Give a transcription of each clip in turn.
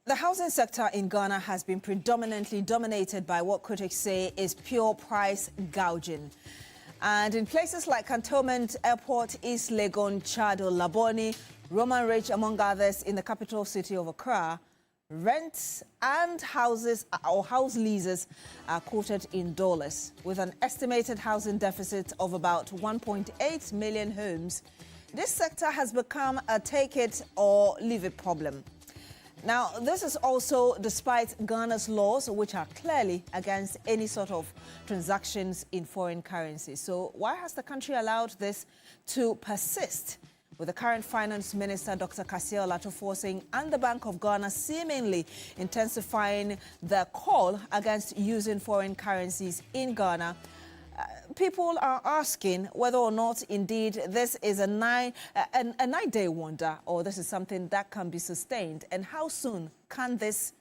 The housing sector in Ghana has been predominantly dominated by what critics say is pure price gouging. And in places like Cantonment Airport, East Legon, Chado, Laboni, Roman Ridge, among others, in the capital city of Accra, rents and houses or house leases are quoted in dollars. With an estimated housing deficit of about 1.8 million homes, this sector has become a take it or leave it problem. Now, this is also despite Ghana's laws, which are clearly against any sort of transactions in foreign currency. So why has the country allowed this to persist? With the current Finance Minister, Dr. Kasia Olato, and the Bank of Ghana seemingly intensifying the call against using foreign currencies in Ghana, people are asking whether or not indeed this is a nine-day wonder, or this is something that can be sustained, and how soon can this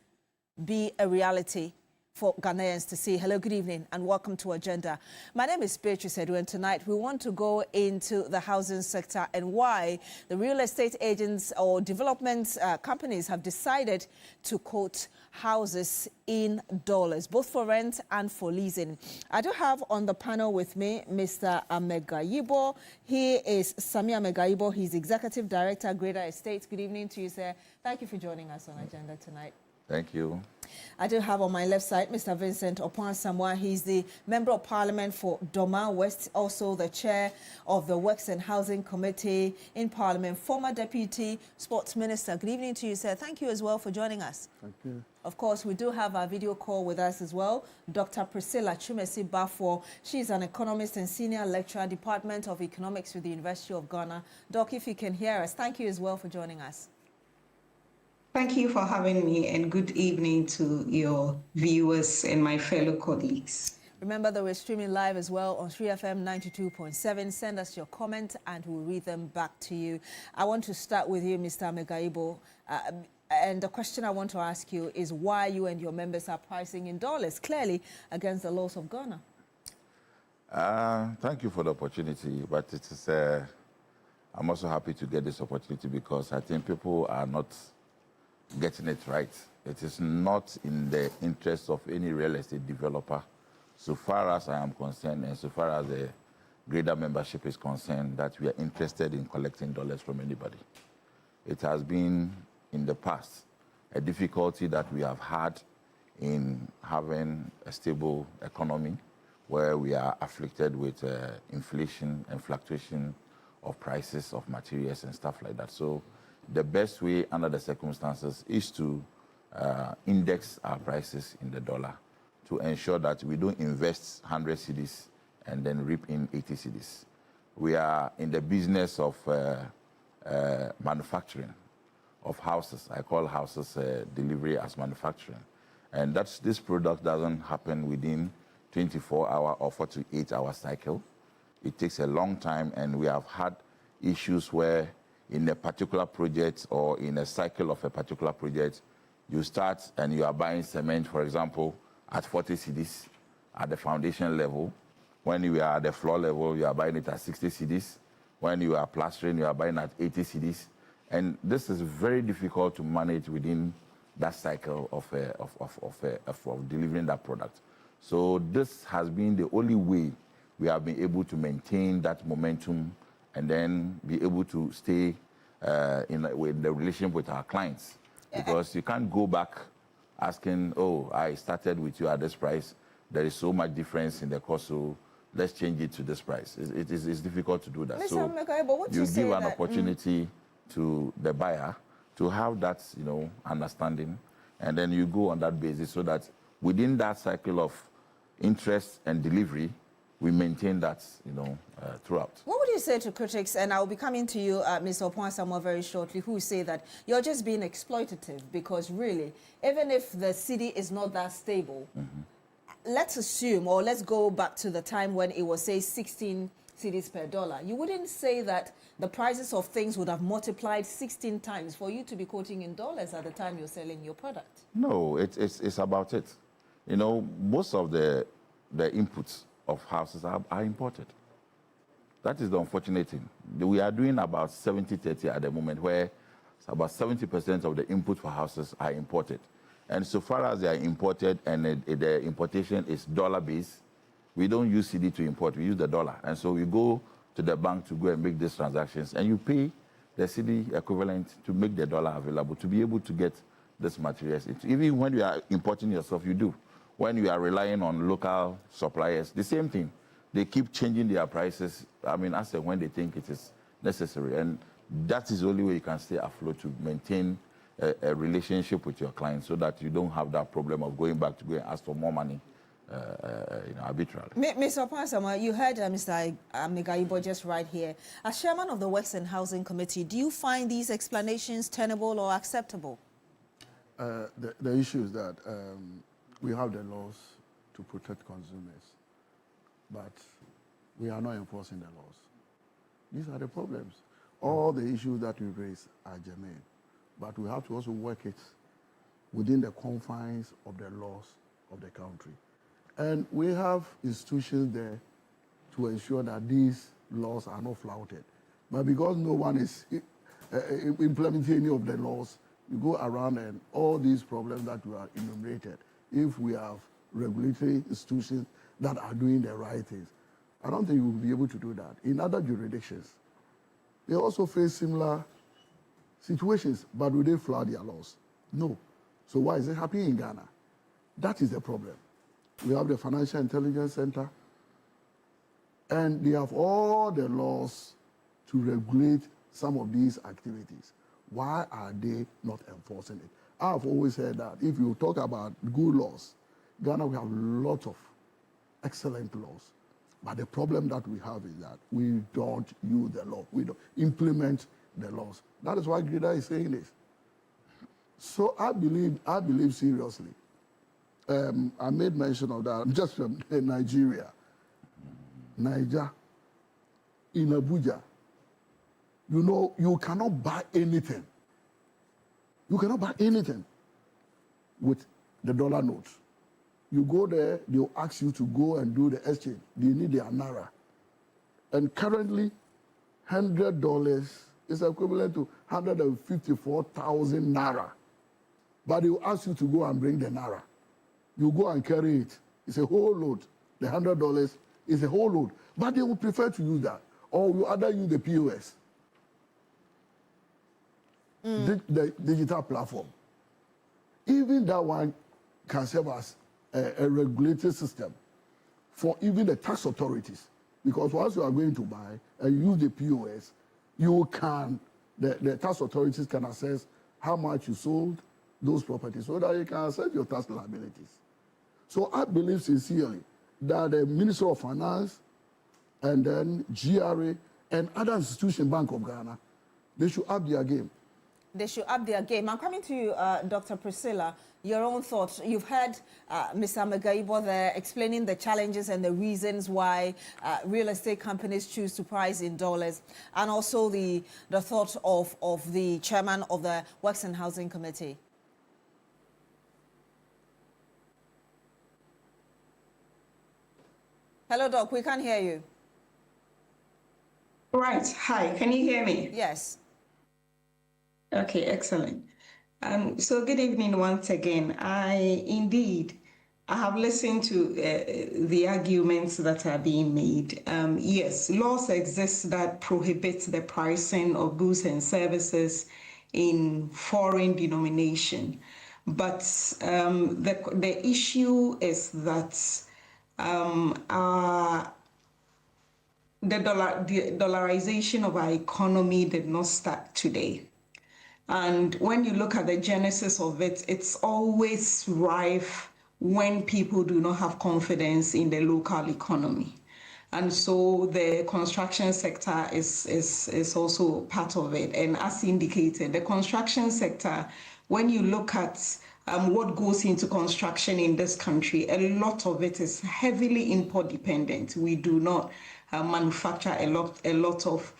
be a reality for Ghanaians to see. Hello, good evening, and welcome to Agenda. My name is Beatrice Adu, and tonight we want to go into the housing sector and why the real estate agents or development companies have decided to quote houses in dollars, both for rent and for leasing. I do have on the panel with me Mr. Amegayibo. He is Sami Amegayibo. He's Executive Director, Greater Estates. Good evening to you, sir. Thank you for joining us on Agenda tonight. Thank you. I do have on my left side Mr. Vincent Opon-Samoa. He's the Member of Parliament for Doma West, also the Chair of the Works and Housing Committee in Parliament, former Deputy Sports Minister. Good evening to you, sir. Thank you as well for joining us. Thank you. Of course, we do have our video call with us as well, Dr. Priscilla Chumesi Bafo. She's an economist and senior lecturer, Department of Economics with the University of Ghana. Doc, if you can hear us, thank you as well for joining us. Thank you for having me, and good evening to your viewers and my fellow colleagues. Remember that we're streaming live as well on 3FM 92.7. Send us your comments and we'll read them back to you. I want to start with you, Mr. Amegayibo. And the question I want to ask you is why you and your members are pricing in dollars, clearly against the laws of Ghana. Thank you for the opportunity, but it is, I'm also happy to get this opportunity because I think people are not getting it right. It is not in the interest of any real estate developer, so far as I am concerned, and so far as the greater membership is concerned, that we are interested in collecting dollars from anybody. It has been, in the past, a difficulty that we have had in having a stable economy where we are afflicted with inflation and fluctuation of prices of materials and stuff like that. So the best way under the circumstances is to index our prices in the dollar to ensure that we don't invest 100 cedis and then reap in 80 cedis. We are in the business of manufacturing of houses. I call houses delivery as manufacturing. And this product doesn't happen within 24-hour or 48-hour cycle. It takes a long time, and we have had issues where in a particular project or in a cycle of a particular project, you start and you are buying cement, for example, at 40 cedis at the foundation level. When you are at the floor level, you are buying it at 60 cedis. When you are plastering, you are buying at 80 cedis. And this is very difficult to manage within that cycle of delivering that product. So this has been the only way we have been able to maintain that momentum and then be able to stay with the relationship with our clients. Because you can't go back asking, oh, I started with you at this price. There is so much difference in the cost, so let's change it to this price. It's difficult to do that. Mr. So Amegayibo, you give an opportunity to the buyer to have that, understanding, and then you go on that basis so that within that cycle of interest and delivery, we maintain that, throughout. What would you say to critics, and I'll be coming to you, Mr. Opon-Samoa, very shortly, who say that you're just being exploitative because really, even if the cedi is not that stable, let's assume, or let's go back to the time when it was, say, 16 cedis per dollar. You wouldn't say that the prices of things would have multiplied 16 times for you to be quoting in dollars at the time you're selling your product. No, it's about it. Most of the inputs of houses are imported. That is the unfortunate thing. We are doing about 70-30 at the moment, where So about 70% of the input for houses are imported. And so far as they are imported and the importation is dollar-based, we don't use CD to import, we use the dollar. And so we go to the bank to go and make these transactions, and you pay the CD equivalent to make the dollar available to be able to get these materials. Even when you are importing yourself, you do. When you are relying on local suppliers, the same thing. They keep changing their prices, as and when they think it is necessary. And that is the only way you can stay afloat, to maintain a relationship with your clients, so that you don't have that problem of going back to go and ask for more money arbitrarily. Mr. Pansama, you heard Mr. Megaibo just right here. As chairman of the Works and Housing Committee, do you find these explanations tenable or acceptable? The issue is that we have the laws to protect consumers, but we are not enforcing the laws. These are the problems. All the issues that we raise are germane, but we have to also work it within the confines of the laws of the country. And we have institutions there to ensure that these laws are not flouted. But because no one is implementing any of the laws, you go around and all these problems that we are enumerated, if we have regulatory institutions that are doing the right things, I don't think we will be able to do that. In other jurisdictions, they also face similar situations, but will they flout their laws? No. So why is it happening in Ghana? That is the problem. We have the Financial Intelligence Center, and they have all the laws to regulate some of these activities. Why are they not enforcing it? I've always said that if you talk about good laws, Ghana, we have lots of excellent laws. But the problem that we have is that we don't use the law. We don't implement the laws. That is why Grida is saying this. So I believe seriously. I made mention of that. I'm just from Nigeria. Niger, in Abuja, you cannot buy anything. You cannot buy anything with the dollar notes. You go there, they'll ask you to go and do the exchange. They need their Naira. And currently, $100 is equivalent to 154,000 Naira. But they'll ask you to go and bring the Naira. You go and carry it. It's a whole load. The $100 is a whole load. But they would prefer to use that. Or you either use the POS. The digital platform. Even that one can serve as a regulated system for even the tax authorities. Because once you are going to buy and use the POS, the tax authorities can assess how much you sold those properties so that you can assess your tax liabilities. So I believe sincerely that the Ministry of Finance and then GRA and other institutions, Bank of Ghana, they should up their game. They should up their game. I'm coming to you, Dr. Priscilla. Your own thoughts. You've heard Mr. Megaibo there explaining the challenges and the reasons why real estate companies choose to price in dollars, and also the thought of the chairman of the Works and Housing Committee. Hello, Doc. We can't hear you. Right. Hi. Can you hear me? Yes. Okay, excellent. So good evening once again. I have listened to the arguments that are being made. Yes, laws exist that prohibit the pricing of goods and services in foreign denomination. But the issue is that the dollarization of our economy did not start today. And when you look at the genesis of it, it's always rife when people do not have confidence in the local economy. And so the construction sector is also part of it. And as indicated, the construction sector, when you look at what goes into construction in this country, a lot of it is heavily import dependent. We do not manufacture a lot of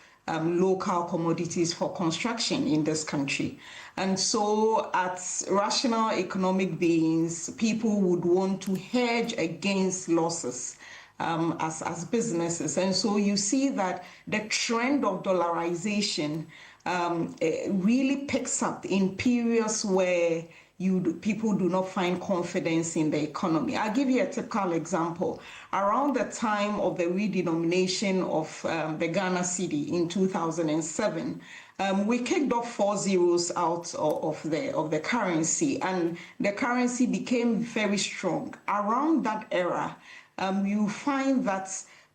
local commodities for construction in this country. And so as rational economic beings, people would want to hedge against losses as businesses. And so you see that the trend of dollarization really picks up in periods where people do not find confidence in the economy. I'll give you a typical example. Around the time of the redenomination of the Ghana cedi in 2007, we kicked off 4 zeros out of the currency, and the currency became very strong. Around that era, you find that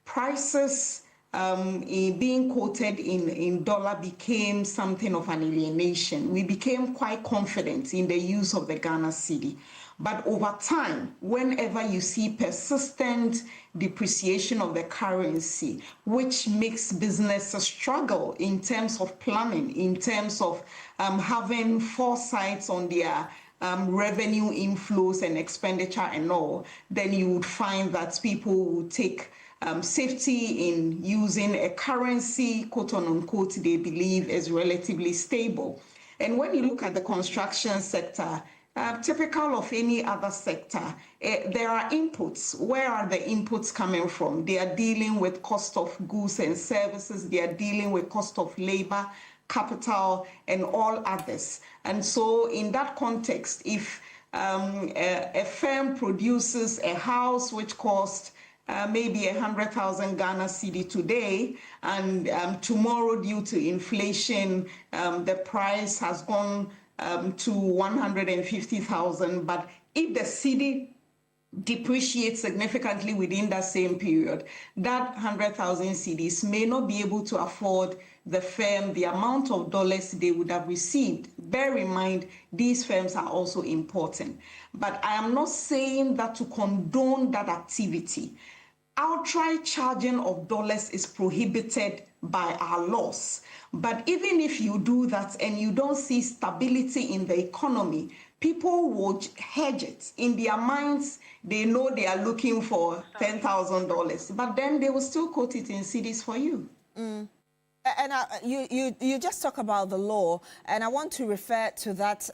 prices being quoted in dollar became something of an alienation. We became quite confident in the use of the Ghana cedi. But over time, whenever you see persistent depreciation of the currency, which makes businesses struggle in terms of planning, in terms of having foresight on their revenue inflows and expenditure and all, then you would find that people would take safety in using a currency, quote unquote, they believe is relatively stable. And when you look at the construction sector, typical of any other sector, there are inputs. Where are the inputs coming from? They are dealing with cost of goods and services. They are dealing with cost of labor, capital, and all others. And so in that context, if a firm produces a house which costs maybe 100,000 Ghana cedi today, and tomorrow due to inflation, the price has gone to 150,000. But if the cedi depreciates significantly within that same period, that 100,000 cedis may not be able to afford the firm the amount of dollars they would have received. Bear in mind, these firms are also important. But I am not saying that to condone that activity. Outright charging of dollars is prohibited by our laws. But even if you do that and you don't see stability in the economy, people will hedge it. In their minds, they know they are looking for $10,000, but then they will still quote it in cedis for you. And you just talk about the law, and I want to refer to that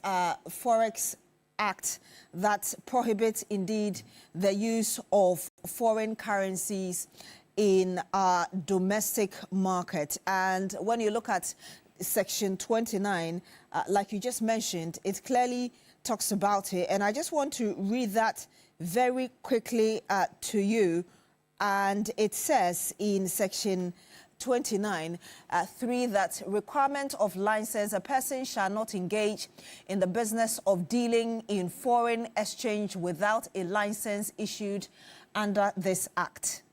Forex Act that prohibits indeed the use of foreign currencies in our domestic market. And when you look at Section 29, like you just mentioned, it clearly talks about it. And I just want to read that very quickly to you. And it says in Section 29, 3, that requirement of license, a person shall not engage in the business of dealing in foreign exchange without a license issued under this act.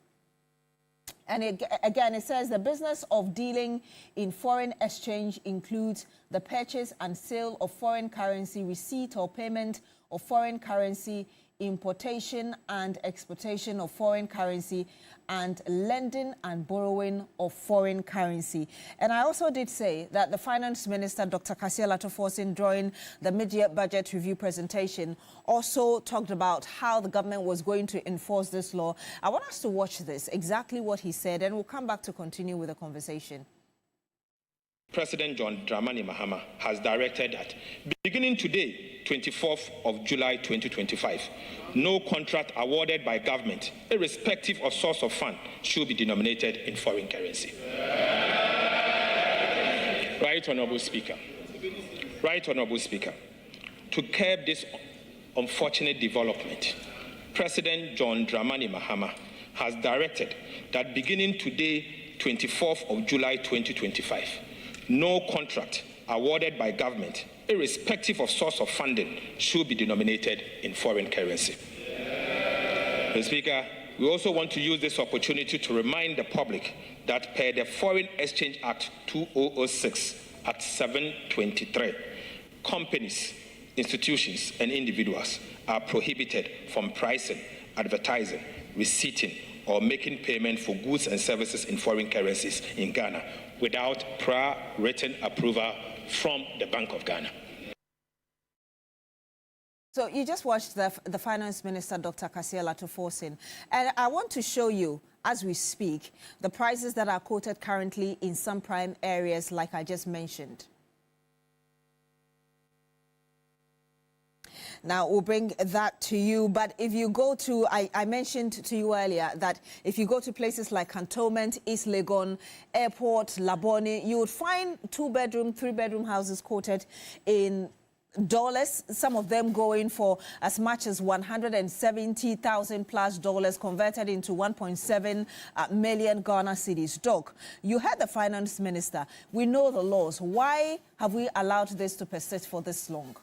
And again, it says the business of dealing in foreign exchange includes the purchase and sale of foreign currency, receipt or payment of foreign currency, importation and exportation of foreign currency, and lending and borrowing of foreign currency. And I also did say that the Finance Minister, Dr. Kasia Latoforsin, during the mid-year budget review presentation, also talked about how the government was going to enforce this law. I want us to watch this, exactly what he said, and we'll come back to continue with the conversation. President John Dramani Mahama has directed that beginning today, 24th of July 2025, no contract awarded by government, irrespective of source of fund, should be denominated in foreign currency. Right, Honorable Speaker. Right, Honorable Speaker. To curb this unfortunate development, President John Dramani Mahama has directed that beginning today, 24th of July 2025, no contract awarded by government, irrespective of source of funding, should be denominated in foreign currency. Mr. Speaker, we also want to use this opportunity to remind the public that per the Foreign Exchange Act 2006, Act 723, companies, institutions, and individuals are prohibited from pricing, advertising, receipting, or making payment for goods and services in foreign currencies in Ghana without prior written approval from the Bank of Ghana. So you just watched the Finance Minister, Dr. Kasia Latoforsin. And I want to show you, as we speak, the prices that are quoted currently in some prime areas, like I just mentioned. Now, we'll bring that to you. But if you go to, I mentioned to you earlier that if you go to places like Cantonment, East Legon, Airport, Labone, you would find 2-bedroom, 3-bedroom houses quoted in dollars, some of them going for as much as $170,000 plus dollars, converted into 1.7 million Ghana cedis. Doc, you heard the finance minister. We know the laws. Why have we allowed this to persist for this long?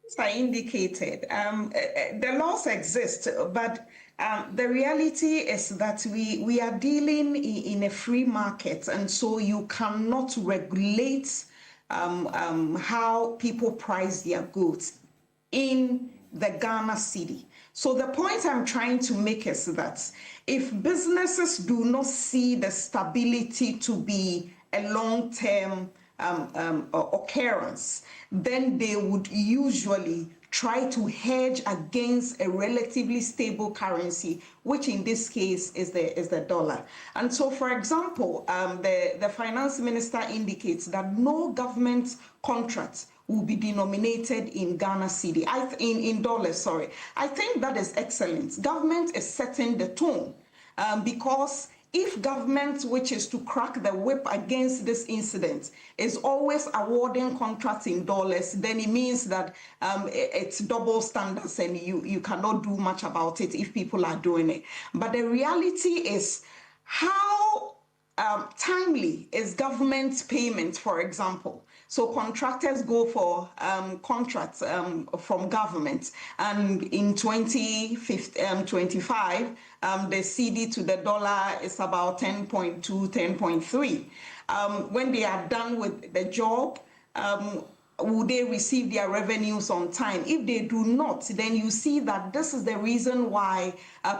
As I indicated, the laws exist, but the reality is that we are dealing in a free market, and so you cannot regulate how people price their goods in the Ghana city. So the point I'm trying to make is that if businesses do not see the stability to be a long-term occurrence, then they would usually try to hedge against a relatively stable currency, which in this case is the dollar. And so, for example, the finance minister indicates that no government contract will be denominated in Ghana cedi, in dollars, sorry. I think that is excellent. Government is setting the tone because if government wishes to crack the whip against this incident is always awarding contracts in dollars, then it means that it's double standards and you cannot do much about it if people are doing it. But the reality is how timely is government payment, for example. So contractors go for contracts from government, and in 2025, the cedi to the dollar is about 10.2, 10.3. When they are done with the job, will they receive their revenues on time? If they do not, then you see that this is the reason why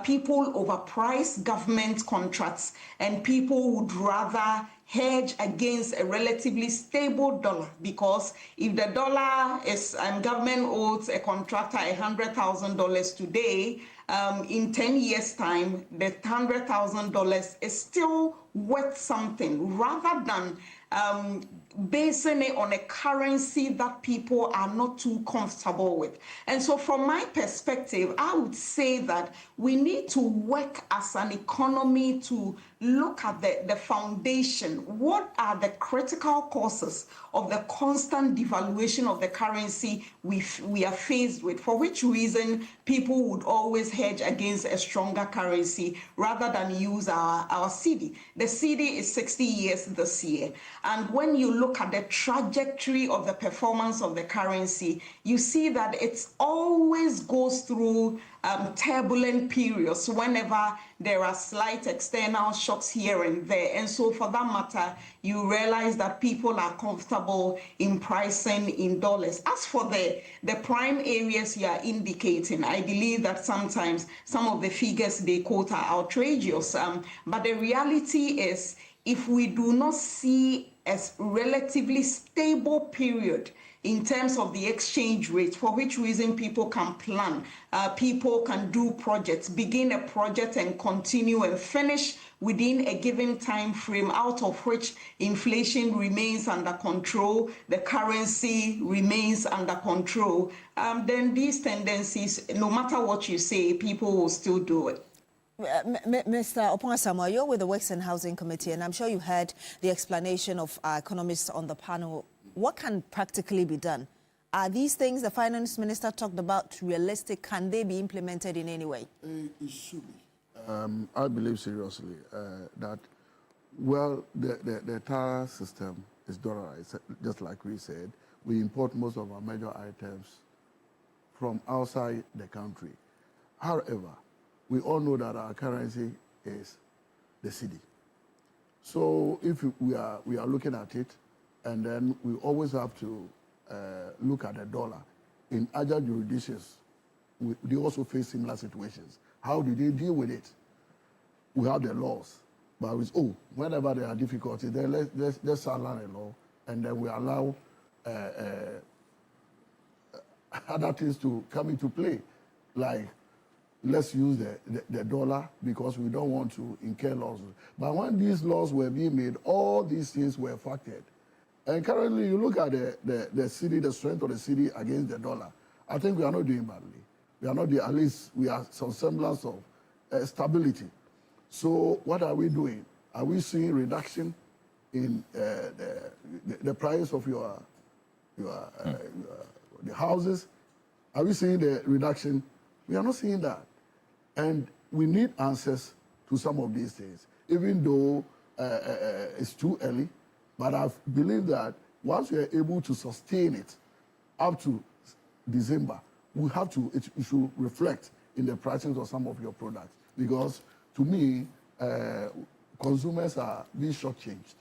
people overprice government contracts, and people would rather hedge against a relatively stable dollar, because if the dollar is, government owes a contractor $100,000 today, in 10 years' time, the $100,000 is still worth something, rather than basing it on a currency that people are not too comfortable with. And so from my perspective, I would say that we need to work as an economy to look at the foundation. What are the critical causes of the constant devaluation of the currency we are faced with? For which reason people would always hedge against a stronger currency rather than use our cedi. The cedi is 60 years this year. And when you look at the trajectory of the performance of the currency, you see that it always goes through turbulent periods whenever there are slight external shocks here and there. And so for that matter, you realize that people are comfortable in pricing in dollars. As for the prime areas you are indicating, I believe that sometimes some of the figures they quote are outrageous. But the reality is, if we do not see a relatively stable period in terms of the exchange rate, for which reason people can plan, people can do projects, begin a project and continue and finish within a given time frame, out of which inflation remains under control, the currency remains under control, then these tendencies, no matter what you say, people will still do it. Mr. Opon-Asamoah, you're with the Works and Housing Committee, and I'm sure you heard the explanation of our economists on the panel. What can practically be done? Are these things the finance minister talked about realistic? Can they be implemented in any way? It should be. I believe seriously that, well, the entire system is dollarized, just like we said. We import most of our major items from outside the country. However, we all know that our currency is the cedi. So if we are looking at it, and then we always have to look at the dollar. In other jurisdictions, they also face similar situations. How do they deal with it? We have the laws, but whenever there are difficulties, then let's outline a law, and then we allow other things to come into play, like let's use the dollar because we don't want to incur losses. But when these laws were being made, all these things were factored. And currently, you look at the city, the strength of the city against the dollar. I think we are not doing badly. We are not there. At least we have some semblance of stability. So what are we doing? Are we seeing reduction in the price of the houses? Are we seeing the reduction? We are not seeing that. And we need answers to some of these things, even though it's too early. But I believe that once we are able to sustain it up to December, we have to, it should reflect in the prices of some of your products. Because to me, consumers are being shortchanged,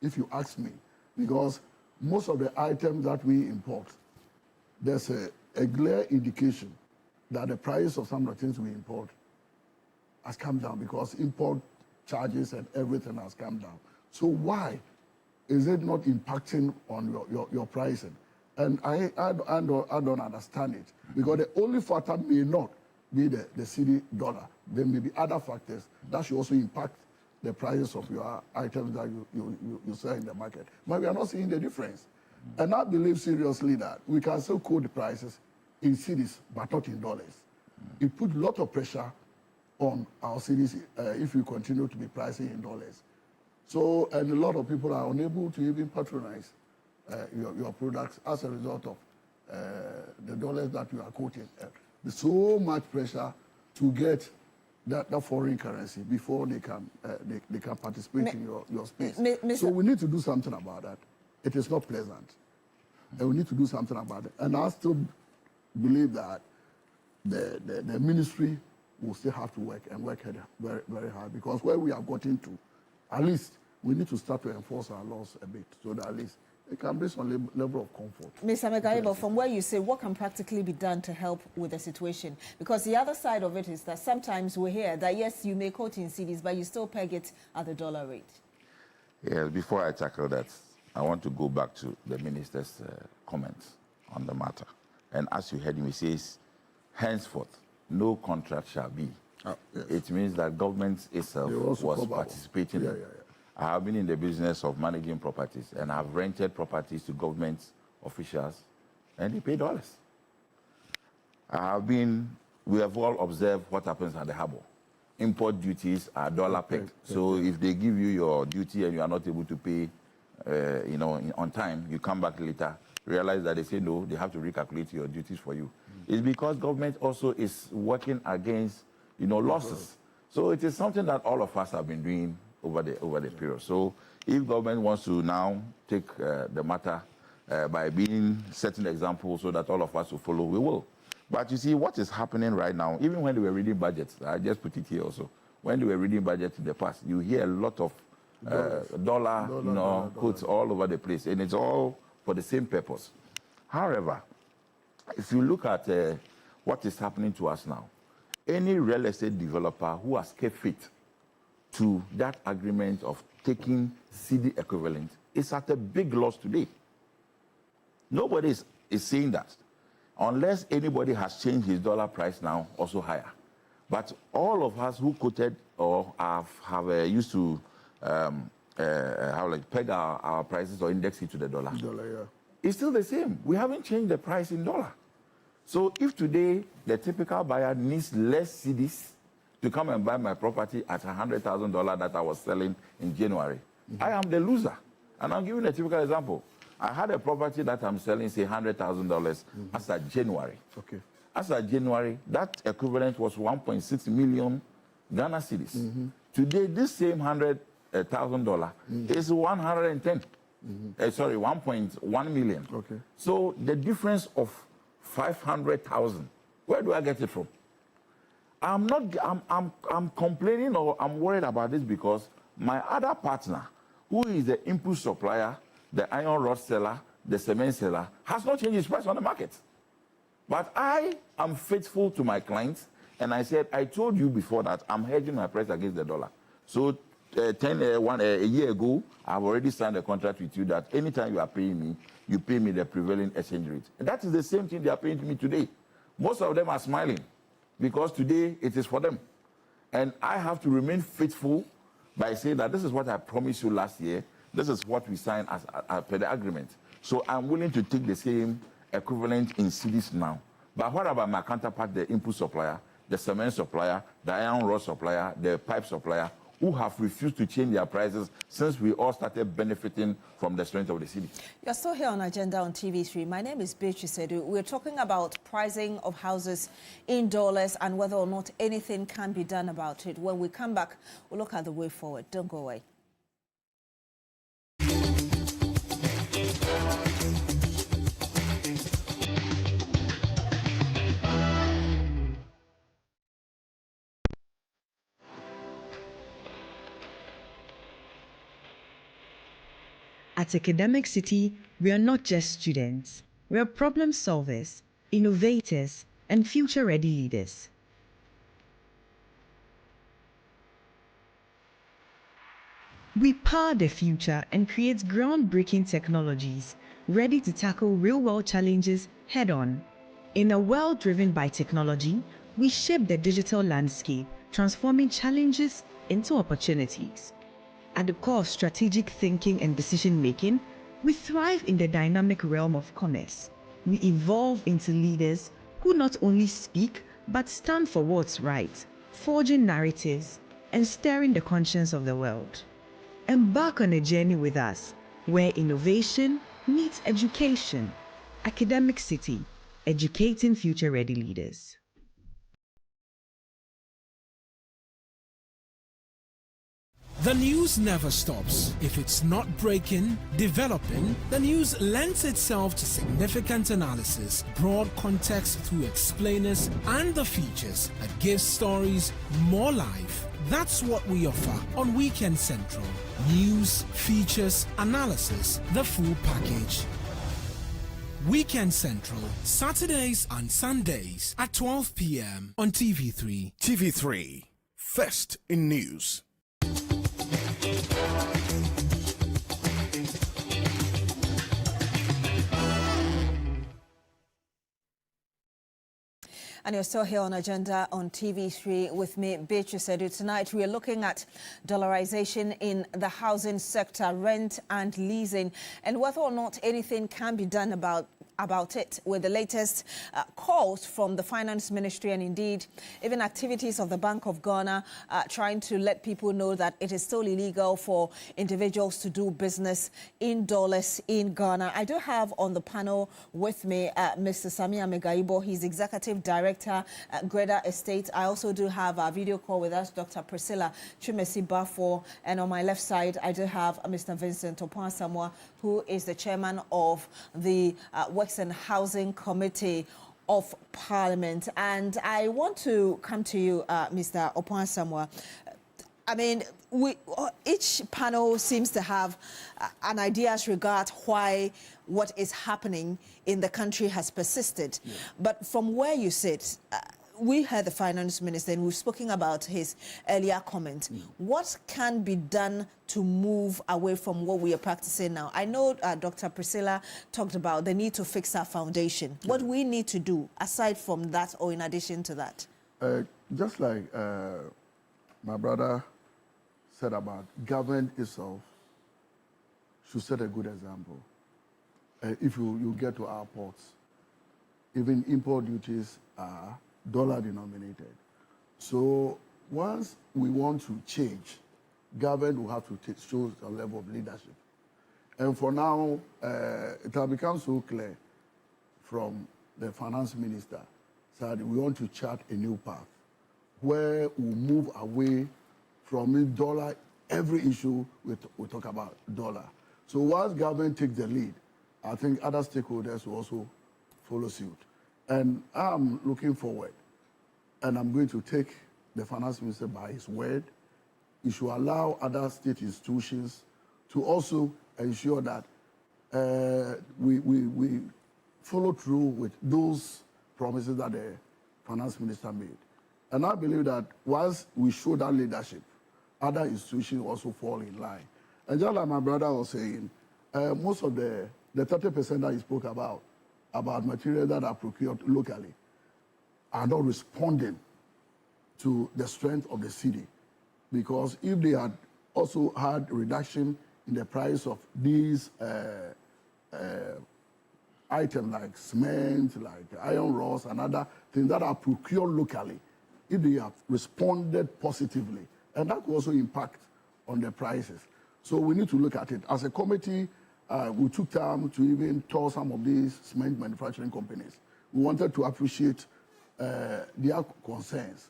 if you ask me. Because most of the items that we import, there's a clear indication that the price of some of the things we import has come down because import charges and everything has come down. So why is it not impacting on your pricing? And I don't understand it, because the only factor may not be the city dollar. There may be other factors that should also impact the prices of your items that you sell in the market. But we are not seeing the difference. And I believe seriously that we can still quote the prices in cities, but not in dollars. It puts a lot of pressure on our cities if we continue to be pricing in dollars. So, and a lot of people are unable to even patronize your products as a result of the dollars that you are quoting. There's so much pressure to get that foreign currency before they can participate in your space. So we need to do something about that. It is not pleasant. And we need to do something about it. And I still believe that the ministry will still have to work very, very hard, because where we have gotten to, at least we need to start to enforce our laws a bit, so that at least it can bring some level of comfort. Mr. Megaribo, from where you say, what can practically be done to help with the situation? Because the other side of it is that sometimes we hear that, yes, you may quote in cedis, but you still peg it at the dollar rate. Yes, before I tackle that, I want to go back to the minister's comments on the matter. And as you heard him, he says, henceforth, no contract shall be. Yes. It means that government itself was participating. Yeah. I have been in the business of managing properties, and I've rented properties to government officials, and they pay dollars. We have all observed what happens at the harbor. Import duties are dollar pegged. So if they give you your duty and you are not able to pay, on time, you come back later, realize that they say no, they have to recalculate your duties for you. It's because government also is working against, losses. So it is something that all of us have been doing over the period. So if government wants to now take the matter by being certain examples so that all of us will follow, we will. But you see, what is happening right now, even when they were reading budgets, I just put it here also, when they were reading budgets in the past, you hear a lot of dollar quotes all over the place, and it's all for the same purpose. However, if you look at what is happening to us now, any real estate developer who has kept faith to that agreement of taking CD equivalent is at a big loss today. Nobody is saying that, unless anybody has changed his dollar price now also higher. But all of us who quoted or have used to peg our prices or index it to the dollar, it's still the same. We haven't changed the price in dollar. So if today the typical buyer needs less CDs to come and buy my property at $100,000 that I was selling in January, I am the loser. And I'll give you a typical example. I had a property that I'm selling, say, $100,000 as of January. Okay. As of January, that equivalent was 1.6 million Ghana cedis. Today, this same $100,000 is 110. 1.1 million. Okay. So the difference of 500,000, where do I get it from? I'm complaining or I'm worried about this because my other partner, who is the input supplier, the iron rod seller, the cement seller, has not changed his price on the market. But I am faithful to my clients, and I said, I told you before that I'm hedging my price against the dollar. So a year ago, I've already signed a contract with you that anytime you are paying me, you pay me the prevailing exchange rate. And that is the same thing they are paying to me today. Most of them are smiling because today it is for them. And I have to remain faithful by saying that this is what I promised you last year. This is what we signed as per the agreement. So I'm willing to take the same equivalent in cedis now. But what about my counterpart, the input supplier, the cement supplier, the iron rod supplier, the pipe supplier, who have refused to change their prices since we all started benefiting from the strength of the city? You're still here on Agenda on TV3. My name is Beatrice Adu. We're talking about pricing of houses in dollars and whether or not anything can be done about it. When we come back, we'll look at the way forward. Don't go away. At Academic City, we are not just students. We are problem solvers, innovators, and future-ready leaders. We power the future and create groundbreaking technologies ready to tackle real-world challenges head-on. In a world driven by technology, we shape the digital landscape, transforming challenges into opportunities. At the core of strategic thinking and decision-making, we thrive in the dynamic realm of commerce. We evolve into leaders who not only speak, but stand for what's right, forging narratives and stirring the conscience of the world. Embark on a journey with us, where innovation meets education. Academic City, educating future-ready leaders. The news never stops. If it's not breaking, developing, the news lends itself to significant analysis, broad context through explainers, and the features that give stories more life. That's what we offer on Weekend Central. News, features, analysis, the full package. Weekend Central, Saturdays and Sundays at 12 p.m. on TV3. TV3, first in news. And you're still here on Agenda on TV3 with me, Beatrice Adu. Tonight, we are looking at dollarization in the housing sector, rent and leasing, and whether or not anything can be done about it, with the latest calls from the Finance Ministry and indeed even activities of the Bank of Ghana trying to let people know that it is still illegal for individuals to do business in dollars in Ghana. I do have on the panel with me Mr. Samia Megaibo. He's Executive Director at Greda Estate. I also do have a video call with us, Dr. Priscilla Chumesi-Bafo, and on my left side, I do have Mr. Vincent Opan-Samoa, who is the chairman of the Works and Housing Committee of Parliament. And I want to come to you, Mr. Opan-Samoa. I mean, each panel seems to have an idea as regards why what is happening in the country has persisted. Yeah. But from where you sit, we heard the Finance Minister and we've spoken about his earlier comment. What can be done to move away from what we are practicing now? I know Dr. Priscilla talked about the need to fix our foundation. What do we need to do aside from that or in addition to that? Just like my brother said about government itself should set a good example. If you get to our ports, even import duties are dollar denominated. So once we want to change, government will have to show a level of leadership. And for now, it has become so clear from the finance minister that we want to chart a new path where we move away from the dollar. Every issue we talk about dollar. So once government takes the lead, I think other stakeholders will also follow suit. And I'm looking forward, and I'm going to take the finance minister by his word. He should allow other state institutions to also ensure that we follow through with those promises that the finance minister made. And I believe that once we show that leadership, other institutions also fall in line. And just like my brother was saying, most of the 30% that he spoke about materials that are procured locally, are not responding to the strength of the city. Because if they had also had reduction in the price of these items like cement, like iron rods, and other things that are procured locally, if they have responded positively, and that will also impact on the prices. So we need to look at it. As a committee, we took time to even tour some of these cement manufacturing companies. We wanted to appreciate their concerns.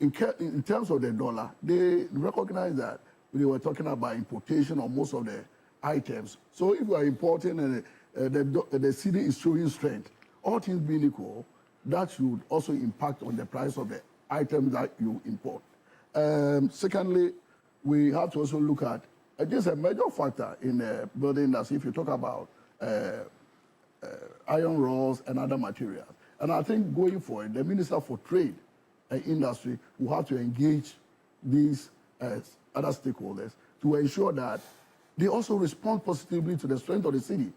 In terms of the dollar, they recognize that they were talking about importation of most of the items. So if we are importing and the city is showing strength, all things being equal, that should also impact on the price of the items that you import. Secondly, we have to also look at this is a major factor in the building industry if you talk about iron rods and other materials. And I think going forward, the Minister for Trade and Industry will have to engage these other stakeholders to ensure that they also respond positively to the strength of the city.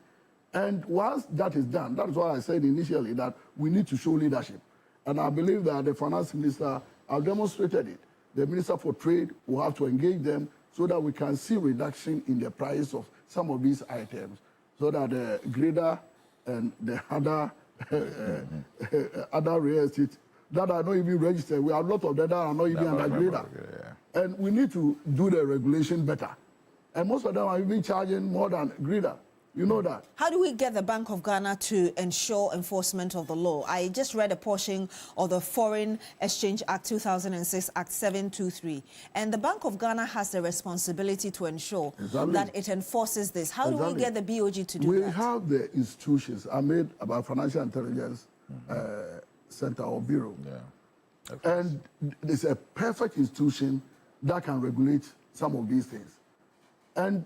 And once that is done, that's why I said initially that we need to show leadership. And I believe that the Finance Minister has demonstrated it. The Minister for Trade will have to engage them so that we can see reduction in the price of some of these items, so that the grader and the other real estate that are not even registered, we have a lot of them that are not even under grader. Yeah. And we need to do the regulation better. And most of them are even charging more than grader. You know that. How do we get the Bank of Ghana to ensure enforcement of the law? I just read a portion of the Foreign Exchange Act 2006, Act 723. And the Bank of Ghana has the responsibility to ensure that it enforces this. How do we get the BOG to do that? We have the institutions. I made about Financial Intelligence Center or Bureau. Yeah. And it's a perfect institution that can regulate some of these things. And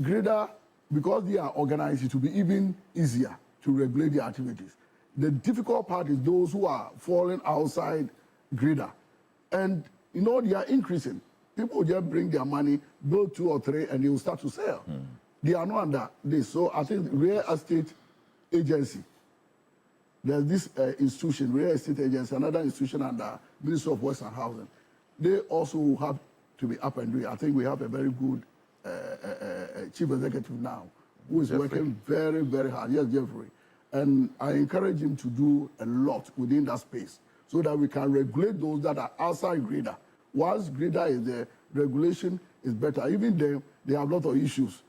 grader, because they are organized, it will be even easier to regulate their activities. The difficult part is those who are falling outside grader. And, you know, they are increasing. People just bring their money, build 2 or 3, and they will start to sell. They are not under this. So I think Real Estate Agency, there's this institution, Real Estate Agency, another institution under Ministry of Works and Housing. They also have to be up and doing. I think we have a very good chief executive now, who is working very, very hard. Yes, Jeffrey. And I encourage him to do a lot within that space so that we can regulate those that are outside grader. Once grader is there, regulation is better. Even them, they have a lot of issues.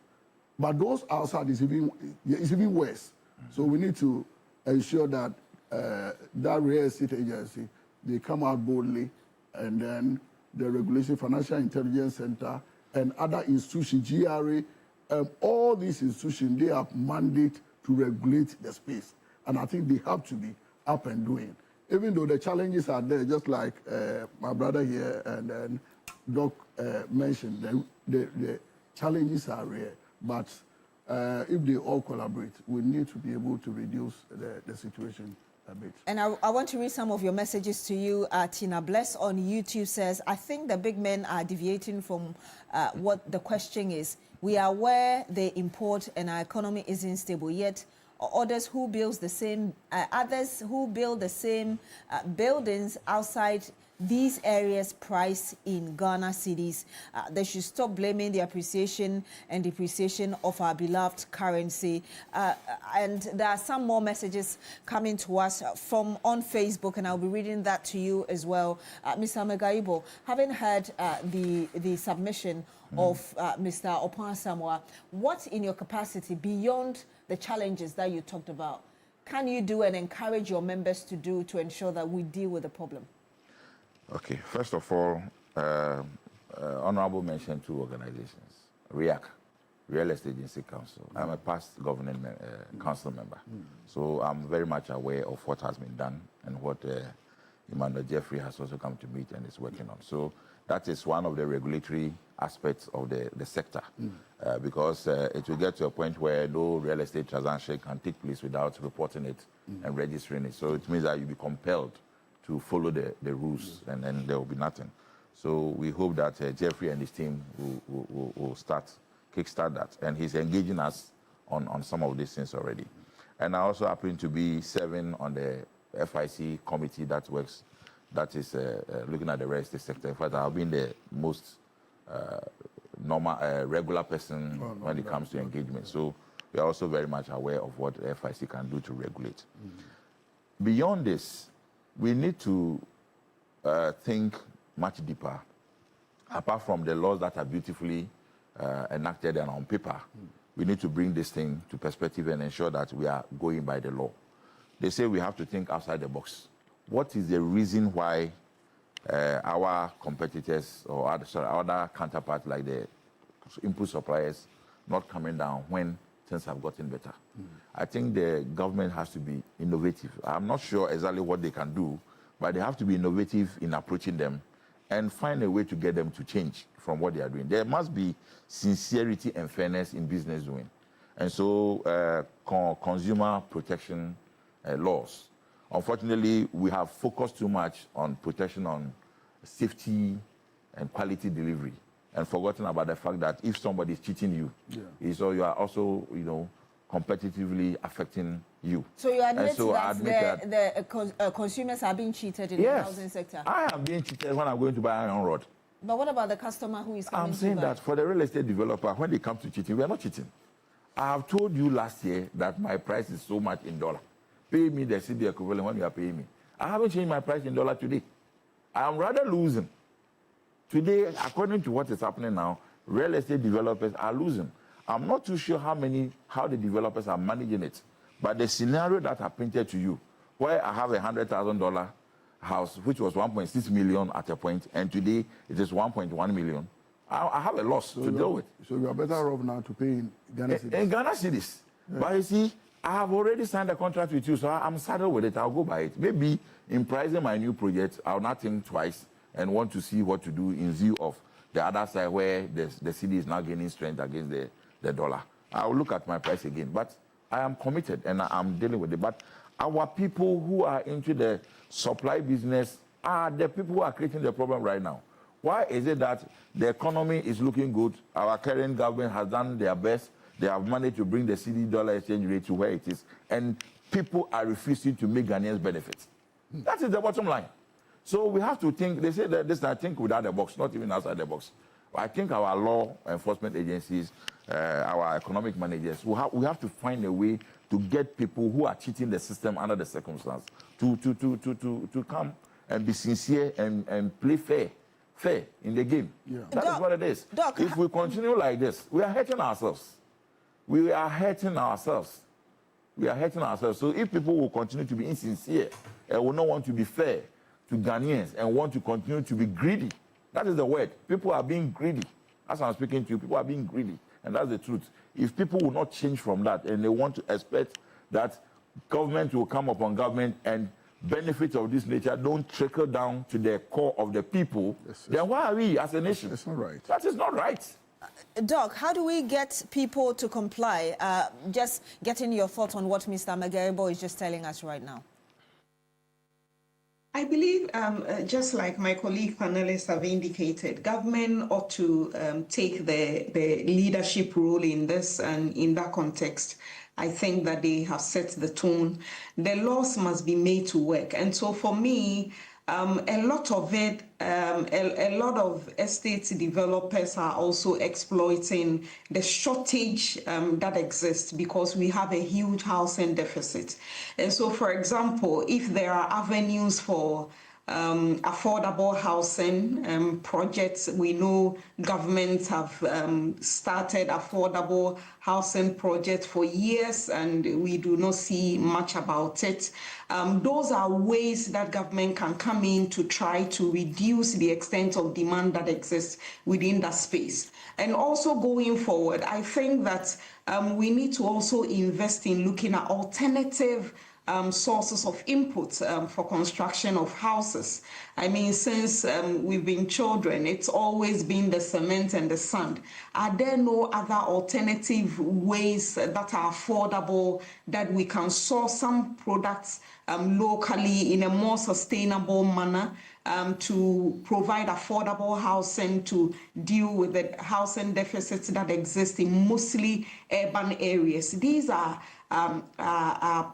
But those outside is even worse. So we need to ensure that that real estate agency, they come out boldly, and then the regulation, Financial Intelligence Center, and other institutions, GRA, all these institutions, they have mandate to regulate the space. And I think they have to be up and doing. Even though the challenges are there, just like my brother here and then Doc mentioned, the challenges are rare. But if they all collaborate, we need to be able to reduce the situation a bit. And I want to read some of your messages to you. Tina Bless on YouTube says, I think the big men are deviating from what the question is. We are aware they import and our economy isn't stable, yet others who build the same buildings outside these areas price in Ghana cities. They should stop blaming the appreciation and depreciation of our beloved currency. And there are some more messages coming to us from on Facebook, and I'll be reading that to you as well. Mr. Megaibo, having heard the submission of Mr. Opan Samoa, what in your capacity, beyond the challenges that you talked about, can you do and encourage your members to do to ensure that we deal with the problem? Okay, first of all, Honorable mentioned 2 organizations, REAC, Real Estate Agency Council. I'm a past governing council member, so I'm very much aware of what has been done and what Emmanuel Jeffrey has also come to meet and is working on. So that is one of the regulatory aspects of the sector, because it will get to a point where no real estate transaction can take place without reporting it and registering it. So it means that you'll be compelled to follow the rules, and then there will be nothing. So we hope that Jeffrey and his team will kickstart that, and he's engaging us on some of these things already. And I also happen to be serving on the FIC committee that is looking at the real estate sector. In fact, I've been the normal, regular person when it comes to engagement. So we are also very much aware of what FIC can do to regulate. Beyond this, we need to think much deeper. Apart from the laws that are beautifully enacted and on paper, we need to bring this thing to perspective and ensure that we are going by the law. They say we have to think outside the box. What is the reason why our competitors or other counterparts like the input suppliers not coming down when things have gotten better? I think the government has to be innovative. I'm not sure exactly what they can do, but they have to be innovative in approaching them and find a way to get them to change from what they are doing. There must be sincerity and fairness in business doing. And so consumer protection laws. Unfortunately, we have focused too much on protection on safety and quality delivery and forgotten about the fact that if somebody is cheating you, so you are also, competitively affecting you. So you admit that consumers are being cheated in the housing sector? I am being cheated when I'm going to buy iron rod. But what about the customer who is coming I'm saying that for the real estate developer, when they come to cheating, we are not cheating. I have told you last year that my price is so much in dollar. Pay me the CD equivalent when you are paying me. I haven't changed my price in dollar today. I am rather losing. Today, according to what is happening now, real estate developers are losing. I'm not too sure how the developers are managing it. But the scenario that I printed to you, where I have a $100,000 house, which was 1.6 million at a point, and today it is 1.1 million, I have a loss to deal with. So you are better off now to pay in Ghana cedis. In Ghana cedis. Yeah. But you see, I have already signed a contract with you, so I'm saddled with it. I'll go by it. Maybe in pricing my new project, I'll not think twice and want to see what to do in view of the other side where the cedi is now gaining strength against the dollar. I will look at my price again. But I am committed and I'm dealing with it. But our people who are into the supply business are the people who are creating the problem right now. Why is it that the economy is looking good? Our current government has done their best. They have managed to bring the cedi dollar exchange rate to where it is. And people are refusing to make Ghanaians benefit. That is the bottom line. So we have to think, they say that this, I think without the box, not even outside the box. I think our law enforcement agencies, our economic managers, we have to find a way to get people who are cheating the system under the circumstance to come and be sincere and play fair in the game. Yeah. That is what it is. Doc, if we continue like this, we are hurting ourselves. We are hurting ourselves. We are hurting ourselves. So if people will continue to be insincere and will not want to be fair to Ghanaians and want to continue to be greedy, that is the word. People are being greedy. As I'm speaking to you, people are being greedy. And that's the truth. If people will not change from that and they want to expect that government will come upon government and benefits of this nature don't trickle down to the core of the people, then why are we as a nation? That's not right. That is not right. Doc, how do we get people to comply? Just getting your thoughts on what Mr. Magaribo is just telling us right now. I believe, just like my colleague panelists have indicated, government ought to take the leadership role in this, and in that context, I think that they have set the tone. The laws must be made to work. And so for me, a lot of it, a lot of estate developers are also exploiting the shortage that exists because we have a huge housing deficit. And so, for example, if there are avenues for affordable housing projects, we know governments have started affordable housing projects for years and we do not see much about it. Those are ways that government can come in to try to reduce the extent of demand that exists within that space. And also going forward, I think that we need to also invest in looking at alternative sources of input for construction of houses. I mean, since we've been children, it's always been the cement and the sand. Are there no other alternative ways that are affordable that we can source some products locally in a more sustainable manner to provide affordable housing to deal with the housing deficits that exist in mostly urban areas? These are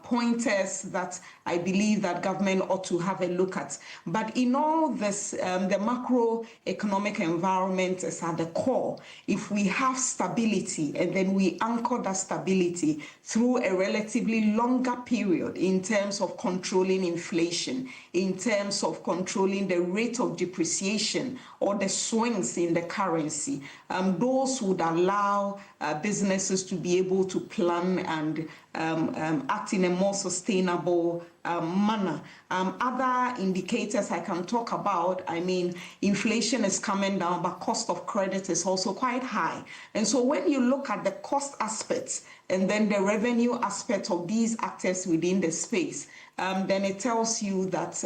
pointers that I believe that government ought to have a look at. But in all this, the macroeconomic environment is at the core. If we have stability and then we anchor that stability through a relatively longer period in terms of controlling inflation, in terms of controlling the rate of depreciation or the swings in the currency, those would allow businesses to be able to plan and act in a more sustainable manner. Other indicators I can talk about, I mean, inflation is coming down, but cost of credit is also quite high. And so when you look at the cost aspects and then the revenue aspect of these actors within the space, then it tells you that,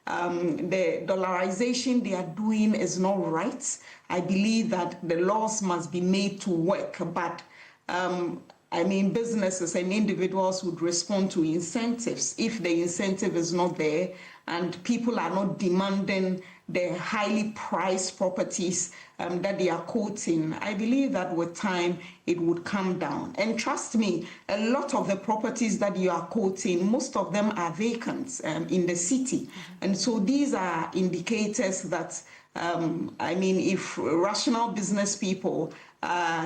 the dollarization they are doing is not right. I believe that the laws must be made to work, but I mean, businesses and individuals would respond to incentives. If the incentive is not there and people are not demanding the highly priced properties that they are quoting, I believe that with time it would come down. And trust me, a lot of the properties that you are quoting, most of them are vacant in the city. And so these are indicators that, I mean, if rational business people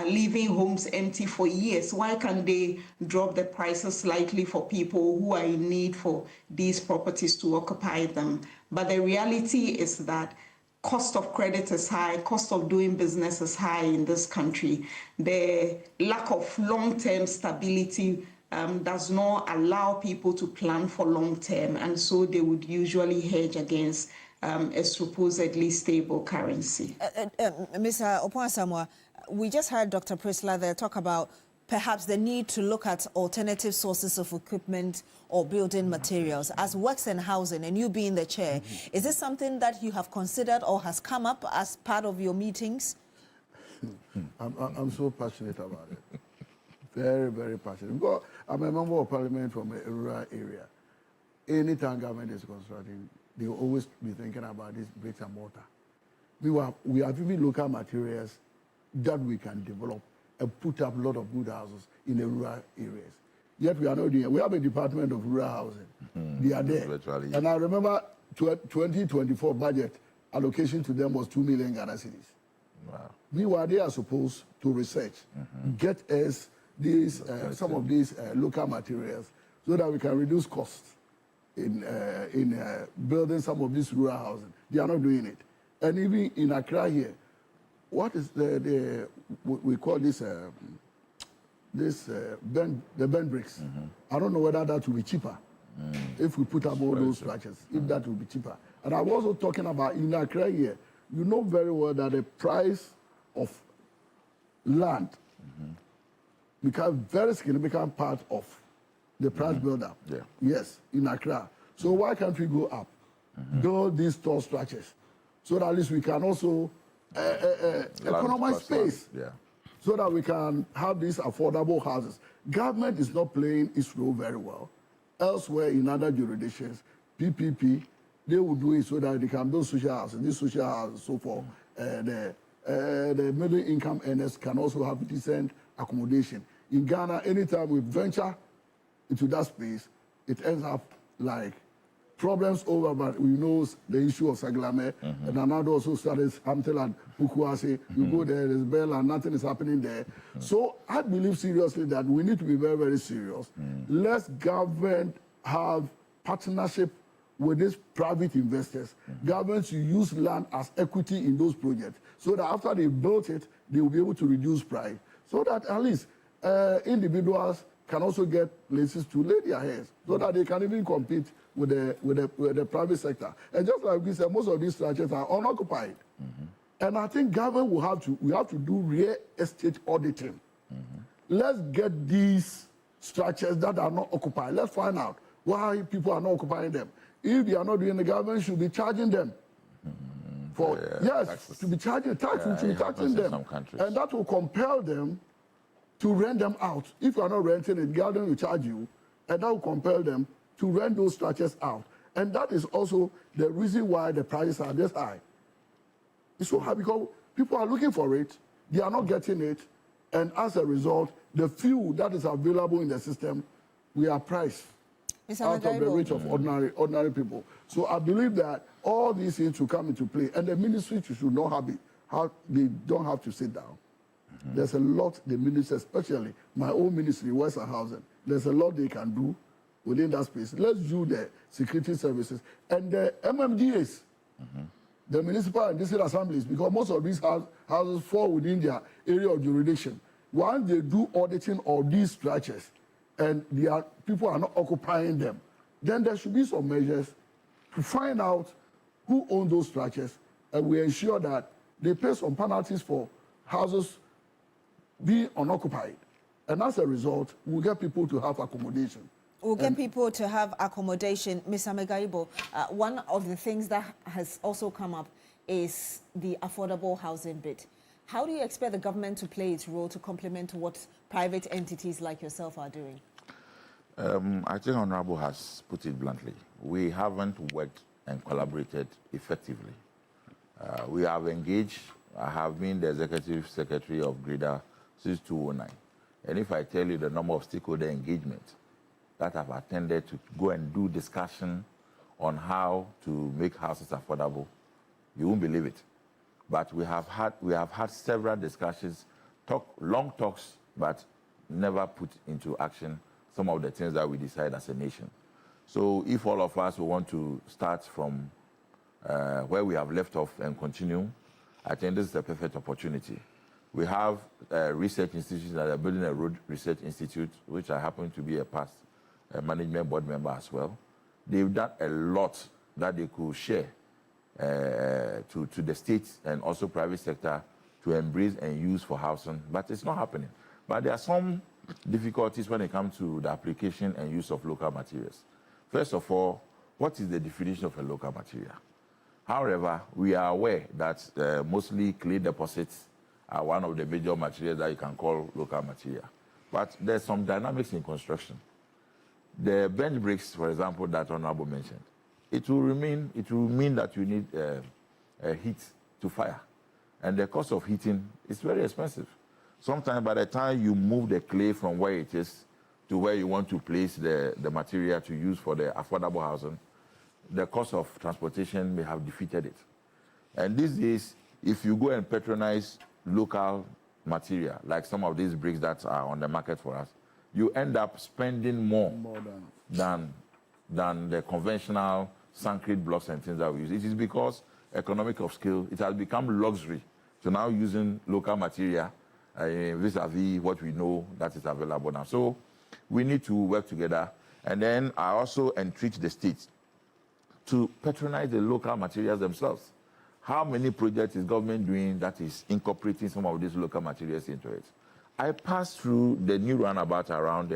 leaving homes empty for years, why can't they drop the prices slightly for people who are in need for these properties to occupy them? But the reality is that cost of credit is high, cost of doing business is high in this country. The lack of long-term stability does not allow people to plan for long-term, and so they would usually hedge against a supposedly stable currency. Mr. Opoasamoah, we just heard Dr. Priscilla there talk about perhaps the need to look at alternative sources of equipment or building materials. As Works and Housing, and you being the chair, is this something that you have considered or has come up as part of your meetings? I'm so passionate about it. Very, very passionate. Because I'm a member of parliament from a rural area. Anytime government is constructing, they will always be thinking about this bricks and mortar. We have even local materials that we can develop and put up a lot of good houses in the rural areas. Yet we are not doing it. We have a department of rural housing. They are there. Virtually. And I remember 2024 budget allocation to them was 2 million Ghana cedis. Wow. Meanwhile, they are supposed to research, get us these some of these local materials so that we can reduce costs in building some of this rural housing. They are not doing it. And even in Accra here, what is we call this the bend bricks? I don't know whether that will be cheaper if we put up all those structures. If that will be cheaper. And I'm also talking about in Accra here. You know very well that the price of land becomes a very significant part of the price build-up. Yeah. Yes, in Accra. So why can't we go up, build these tall structures, so that at least we can also economize space, so that we can have these affordable houses. Government is not playing its role very well. Elsewhere in other jurisdictions, PPP, they will do it so that they can build social houses, these social houses, so forth. The middle income earners can also have decent accommodation. In Ghana, anytime we venture into that space, it ends up like problems over, but we know the issue of Saglame, and another also started Hampton and Pukwase. You go there, there's bell and nothing is happening there. So I believe seriously that we need to be very, very serious. Let's government have partnership with these private investors. Governments should use land as equity in those projects so that after they built it, they will be able to reduce price. So that at least individuals can also get places to lay their heads so that they can even compete with the private sector. And just like we said, most of these structures are unoccupied. And I think government will have to do real estate auditing. Let's get these structures that are not occupied. Let's find out why people are not occupying them. If they are not doing, the government should be charging them. For taxes. To be charging tax, should be taxing them. And that will compel them to rent them out. If you are not renting it, government will charge you, and that will compel them to rent those structures out. And that is also the reason why the prices are this high. It's so high because people are looking for it, they are not getting it, and as a result, the few that is available in the system, we are priced out of the rate of ordinary people. So I believe that all these things should come into play, and the ministry should not have it. They don't have to sit down. There's a lot the ministry, especially my own ministry, West Housing, there's a lot they can do within that space. Let's do the security services and the MMDAs, the municipal and district assemblies, because most of these houses fall within their area of jurisdiction. Once they do auditing of these structures and people are not occupying them, then there should be some measures to find out who owns those structures, and we ensure that they pay some penalties for houses being unoccupied. And as a result, we'll get people to have accommodation. We'll get people to have accommodation. Ms. Amegaibo, one of the things that has also come up is the affordable housing bit. How do you expect the government to play its role to complement what private entities like yourself are doing? I think Honorable has put it bluntly. We haven't worked and collaborated effectively. We have engaged. I have been the executive secretary of GRIDA since 2009. And if I tell you the number of stakeholder engagement that I've attended to go and do discussion on how to make houses affordable, you won't believe it. But we have had several discussions, long talks, but never put into action some of the things that we decide as a nation. So if all of us want to start from where we have left off and continue, I think this is a perfect opportunity. We have research institutions that are building a road research institute, which I happen to be a past management board member as well. They've done a lot that they could share to the state and also private sector to embrace and use for housing, but it's not happening. But there are some difficulties when it comes to the application and use of local materials. First of all, what is the definition of a local material? However, we are aware that mostly clay deposits are one of the major materials that you can call local material. But there's some dynamics in construction. The bench bricks, for example, that Honorable mentioned, it will mean that you need heat to fire. And the cost of heating is very expensive. Sometimes by the time you move the clay from where it is to where you want to place the material to use for the affordable housing, the cost of transportation may have defeated it. And these days, if you go and patronize local material, like some of these bricks that are on the market for us, you end up spending more than the conventional concrete blocks and things that we use. It is because economic of scale, it has become luxury to now using local material vis-a-vis what we know that is available now. So we need to work together. And then I also entreat the states to patronize the local materials themselves. How many projects is government doing that is incorporating some of these local materials into it? I passed through the new roundabout around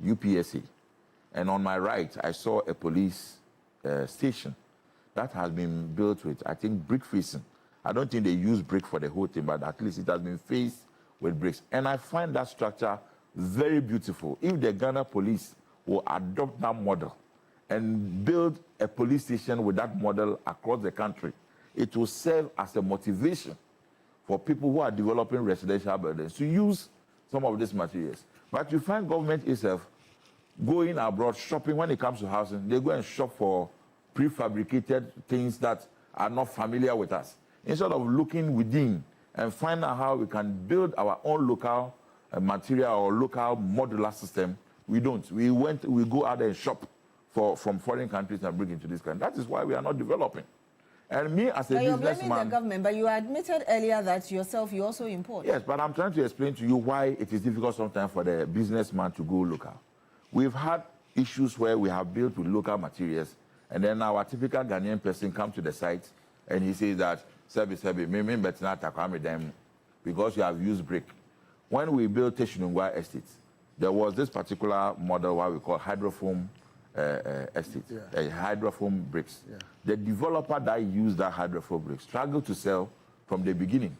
UPSA, and on my right, I saw a police station that has been built with, I think, brick facing. I don't think they use brick for the whole thing, but at least it has been faced with bricks. And I find that structure very beautiful. If the Ghana police will adopt that model and build a police station with that model across the country, it will serve as a motivation for people who are developing residential buildings to use some of these materials. But you find government itself going abroad shopping when it comes to housing. They go and shop for prefabricated things that are not familiar with us. Instead of looking within and find out how we can build our own local material or local modular system, we don't. We go out there and shop from foreign countries and bring into this country. That is why we are not developing. And me as a businessman... You're blaming the government, but you admitted earlier that yourself, you also import. Yes, but I'm trying to explain to you why it is difficult sometimes for the businessman to go local. We've had issues where we have built with local materials, and then our typical Ghanaian person comes to the site, and he says that, Sebi, me better not acquire them because you have used brick. When we built Teshinungwa Estate, there was this particular model what we call hydrofoam estate, hydrofoam bricks. Yeah. The developer that used that hydrofoam bricks struggled to sell from the beginning.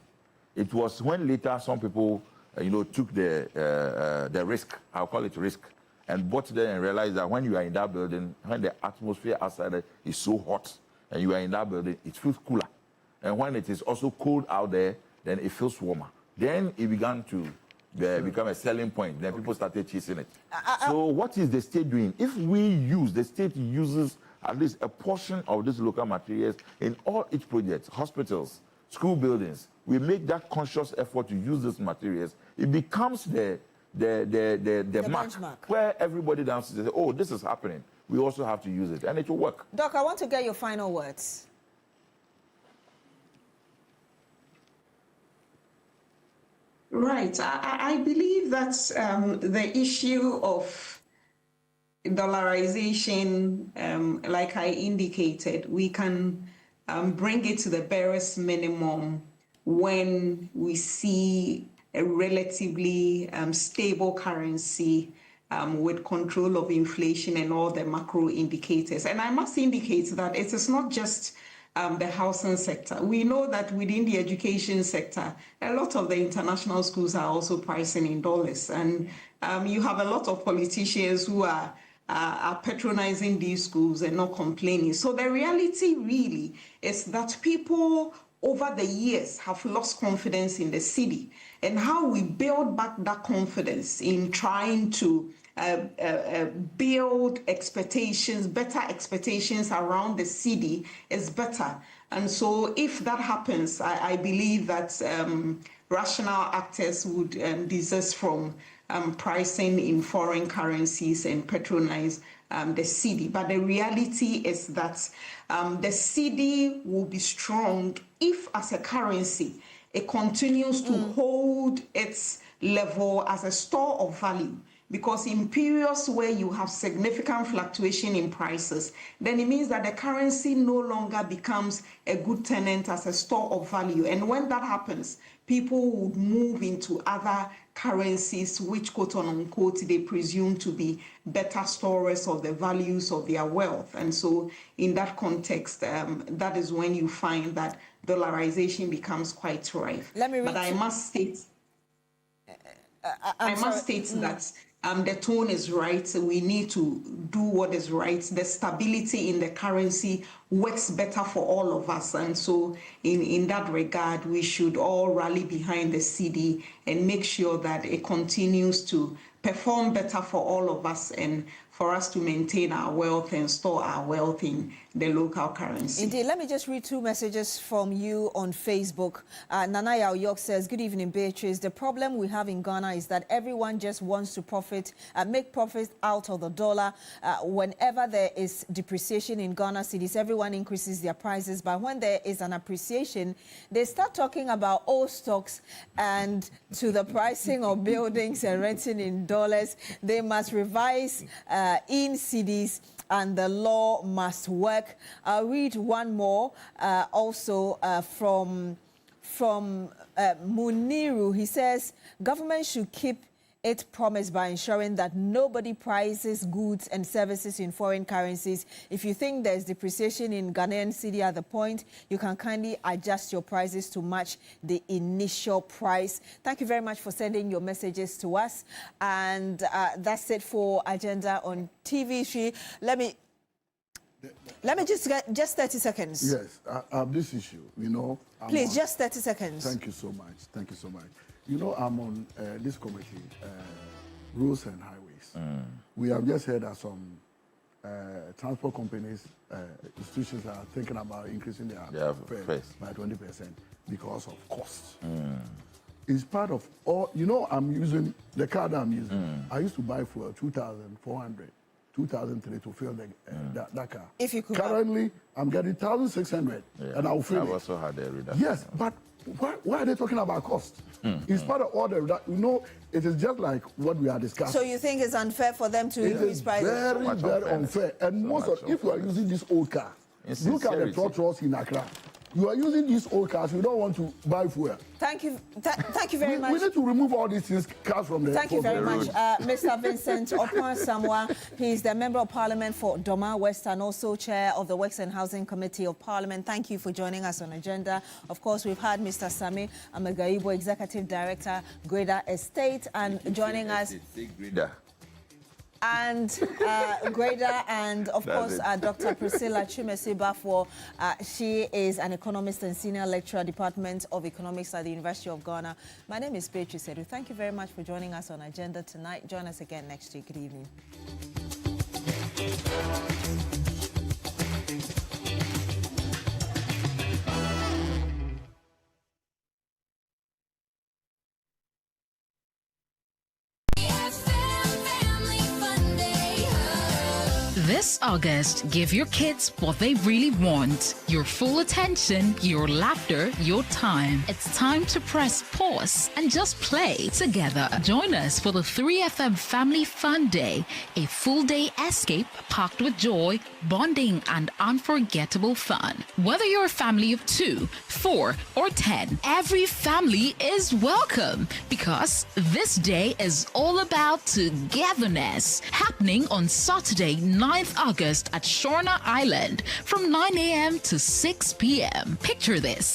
It was when later some people, took the risk, I'll call it risk, and bought them and realized that when you are in that building, when the atmosphere outside is so hot, and you are in that building, it feels cooler. And when it is also cold out there, then it feels warmer. Then it began to become a selling point. Then people started chasing it. So what is the state doing? If the state uses at least a portion of these local materials in all its projects, hospitals, school buildings, we make that conscious effort to use these materials, it becomes the mark where everybody downstairs says, oh, this is happening. We also have to use it, and it will work. Doc, I want to get your final words. Right. I believe that the issue of dollarization, like I indicated, we can bring it to the barest minimum when we see a relatively stable currency with control of inflation and all the macro indicators. And I must indicate that it is not just the housing sector. We know that within the education sector, a lot of the international schools are also pricing in dollars. And you have a lot of politicians who are patronizing these schools and not complaining. So the reality really is that people over the years have lost confidence in the city, and how we build back that confidence in trying to build expectations, better expectations around the city is better. And so if that happens, I believe that rational actors would desist from pricing in foreign currencies and patronize the cedi. But the reality is that the cedi will be strong if, as a currency, it continues to hold its level as a store of value. Because in periods where you have significant fluctuation in prices, then it means that the currency no longer becomes a good tenant as a store of value. And when that happens, people would move into other currencies which, quote unquote, they presume to be better storers of the values of their wealth. And so in that context, that is when you find that dollarization becomes quite rife. But I must state, that the tone is right. So we need to do what is right. The stability in the currency works better for all of us. And so in that regard, we should all rally behind the cedi and make sure that it continues to perform better for all of us and for us to maintain our wealth and store our wealth in the local currency. Indeed. Let me just read two messages from you on Facebook. Nana Yao York says, good evening, Beatrice. The problem we have in Ghana is that everyone just wants to make profit out of the dollar. Whenever there is depreciation in Ghana cedis, everyone increases their prices. But when there is an appreciation, they start talking about old stocks and to the pricing of buildings and renting in dollars. They must revise in cedis, and the law must work. I'll read one more also from Muniru. He says, government should keep its promise by ensuring that nobody prices goods and services in foreign currencies. If you think there's depreciation in Ghanaian cedi at the point, you can kindly adjust your prices to match the initial price. Thank you very much for sending your messages to us. And that's it for Agenda on TV3. Let me just get 30 seconds. Yes, I have this issue, you know. Please, just 30 seconds. Thank you so much. Thank you so much. You know, I'm on this committee, Roads and Highways. We have just heard that some transport companies, institutions are thinking about increasing their fares by 20% because of costs. It's part of all, you know, I'm using, the car that I'm using, I used to buy fuel 2,400. 2003 to fill that car. If you could. Currently, I'm getting 1,600, and I'll fill it. I've also had a reduction. Yes, but why are they talking about cost? It's part of order that, you know, it is just like what we are discussing. So you think it's unfair for them to increase prices? It is very unfair. And most of, if you are using this old car, look at the trotros in Accra. You are using these old cars. You don't want to buy fuel. Thank you. Thank you very much. We need to remove all these cars from the. Thank you very much, Mr. Vincent Opon Samoa. He's the Member of Parliament for Doma West and also Chair of the Works and Housing Committee of Parliament. Thank you for joining us on Agenda. Of course, we've had Mr. Sami Amagaibo, Executive Director, Greda Estate, and joining us. and Greda, and of course Dr. Priscilla Chumesi-Bafwo. She is an economist and senior lecturer, Department of Economics at the University of Ghana. My name is Beatrice Adu. Thank you very much for joining us on Agenda tonight. Join us again next week. Good evening. This August, give your kids what they really want. Your full attention, your laughter, your time. It's time to press pause and just play together. Join us for the 3FM Family Fun Day, a full-day escape packed with joy, bonding, and unforgettable fun. Whether you're a family of 2, 4, or 10, every family is welcome because this day is all about togetherness. Happening on Saturday, 9th August at Shorna Island from 9 a.m. to 6 p.m. Picture this.